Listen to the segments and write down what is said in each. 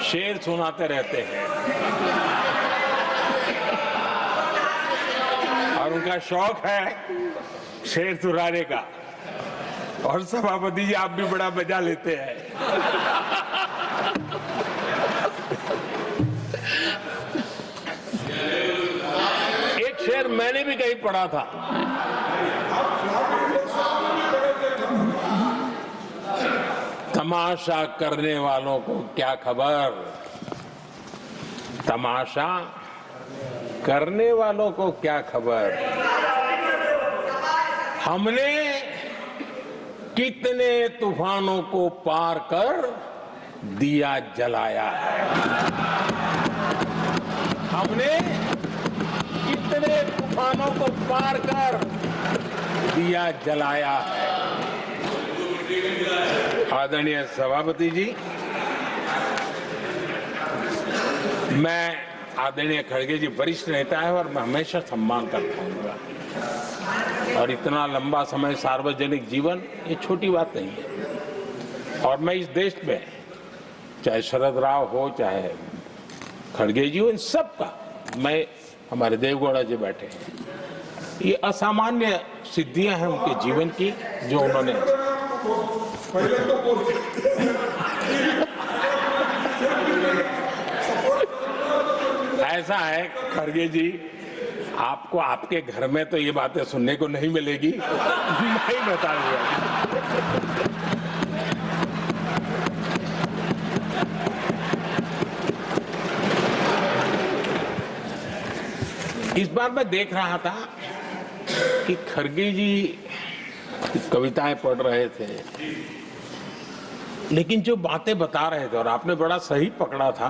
शेर सुनाते रहते हैं और उनका शौक है शेर सुनाने का। और सभापति जी आप भी बड़ा मजा लेते हैं। एक शेर मैंने भी कहीं पढ़ा था, तमाशा करने वालों को क्या खबर, तमाशा करने वालों को क्या खबर, हमने कितने तूफानों को पार कर दिया जलाया है, हमने कितने तूफानों को पार कर दिया जलाया है। आदरणीय सभापति जी, मैं आदरणीय खड़गे जी वरिष्ठ नेता है और मैं हमेशा सम्मान करता हूँ और इतना लंबा समय सार्वजनिक जीवन ये छोटी बात नहीं है। और मैं इस देश में चाहे शरद राव हो चाहे खड़गे जी हो, इन सब का मैं, हमारे देवगौड़ा जी बैठे हैं, ये असामान्य सिद्धियां हैं उनके जीवन की जो उन्होंने ऐसा है खड़गे जी, आपको आपके घर में तो ये बातें सुनने को नहीं मिलेगी, मैं ही बता दूंगा। इस बार मैं देख रहा था कि खड़गे जी कविताएं पढ़ रहे थे, लेकिन जो बातें बता रहे थे और आपने बड़ा सही पकड़ा था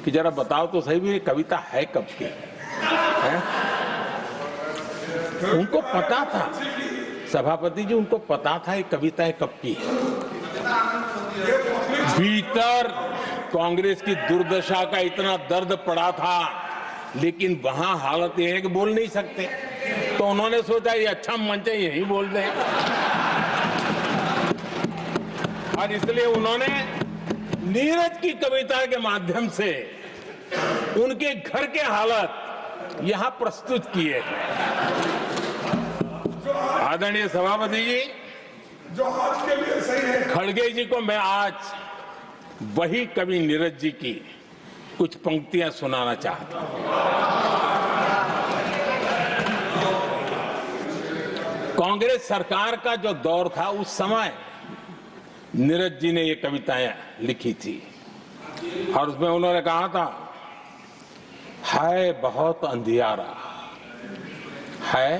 कि जरा बताओ तो सही भी ये कविता है कब की है? उनको पता था, सभापति जी उनको पता था ये कविताएं कब की है। भीतर कांग्रेस की दुर्दशा का इतना दर्द पड़ा था, लेकिन वहां हालत ये है कि बोल नहीं सकते, तो उन्होंने सोचा ये अच्छा मंच है यही बोल दें, और इसलिए उन्होंने नीरज की कविता के माध्यम से उनके घर के हालत यहां प्रस्तुत किए। आदरणीय सभापति जी, जो आज के लिए सही है, खड़गे जी को मैं आज वही कवि नीरज जी की कुछ पंक्तियां सुनाना चाहता हूं। कांग्रेस सरकार का जो दौर था उस समय नीरज जी ने ये कविताएं लिखी थी और उसमें उन्होंने कहा था, है बहुत अंधियारा, है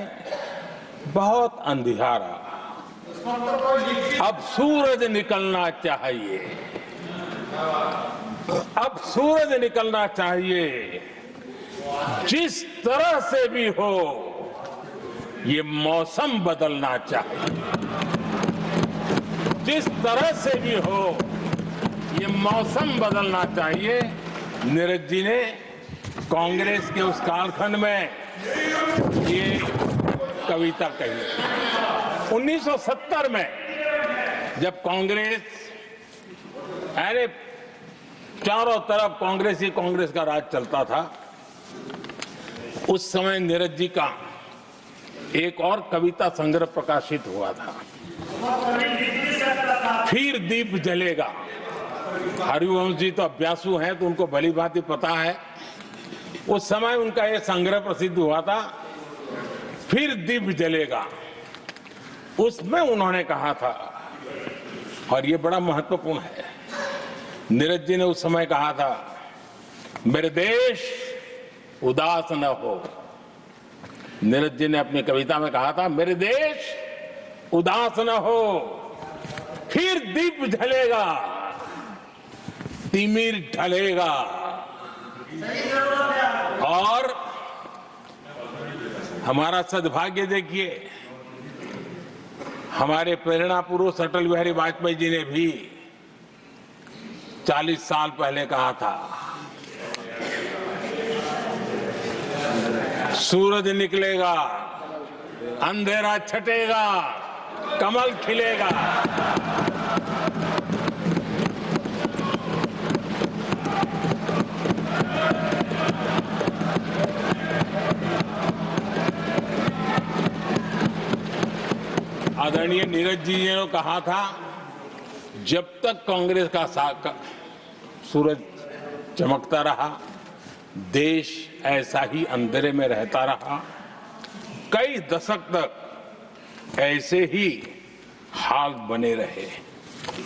बहुत अंधियारा, अब सूरज निकलना चाहिए, अब सूरज निकलना चाहिए, जिस तरह से भी हो ये मौसम बदलना चाहिए, जिस तरह से भी हो ये मौसम बदलना चाहिए। नीरज जी ने कांग्रेस के उस कालखंड में ये कविता कही। 1970 में जब कांग्रेस, अरे चारों तरफ कांग्रेस ही कांग्रेस का राज चलता था, उस समय नीरज जी का एक और कविता संग्रह प्रकाशित हुआ था, फिर दीप जलेगा। हरिवंश जी तो अभ्यासु हैं तो उनको भली भांति पता है, उस समय उनका यह संग्रह प्रसिद्ध हुआ था, फिर दीप जलेगा। उसमें उन्होंने कहा था, और ये बड़ा महत्वपूर्ण है, नीरज जी ने उस समय कहा था, मेरे देश उदास न हो। नीरज जी ने अपनी कविता में कहा था, मेरे देश उदास न हो, फिर दीप जलेगा, तिमिर ढलेगा, और हमारा सद्भाग्य देखिए, हमारे प्रेरणा पुरुष अटल बिहारी वाजपेयी जी ने भी 40 साल पहले कहा था, सूरज निकलेगा, अंधेरा छटेगा, कमल खिलेगा। आदरणीय नीरज जी ने कहा था, जब तक कांग्रेस का सूरज चमकता रहा, देश ऐसा ही अंधेरे में रहता रहा। कई दशक तक ऐसे ही हाल बने रहे।